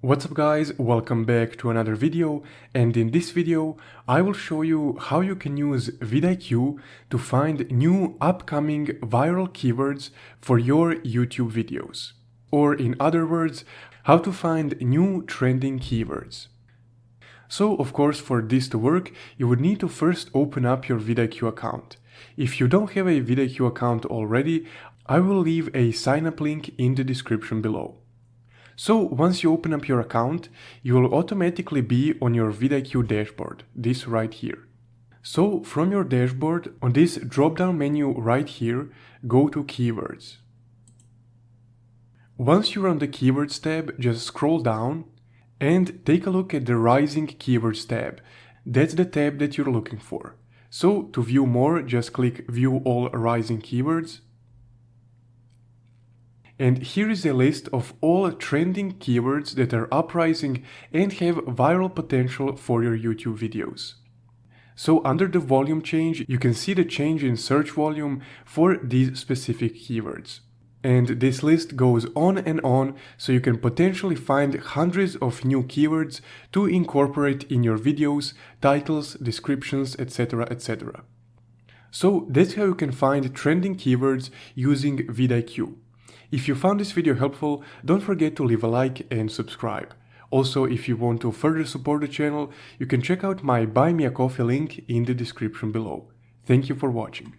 What's up guys, welcome back to another video, and in this video I will show you how you can use vidIQ to find new upcoming viral keywords for your YouTube videos. Or in other words, how to find new trending keywords. So of course for this to work, you would need to first open up your vidIQ account. If you don't have a vidIQ account already, I will leave a sign up link in the description below. So once you open up your account, you will automatically be on your vidIQ dashboard, this right here. So from your dashboard, on this drop-down menu right here, go to Keywords. Once you're on the Keywords tab, just scroll down and take a look at the Rising Keywords tab. That's the tab that you're looking for. So to view more, just click View All Rising Keywords. And here is a list of all trending keywords that are uprising and have viral potential for your YouTube videos. So under the volume change, you can see the change in search volume for these specific keywords. And this list goes on, so you can potentially find hundreds of new keywords to incorporate in your videos, titles, descriptions, etc. etc. So that's how you can find trending keywords using vidIQ. If you found this video helpful, don't forget to leave a like and subscribe. Also, if you want to further support the channel, you can check out my Buy Me a Coffee link in the description below. Thank you for watching.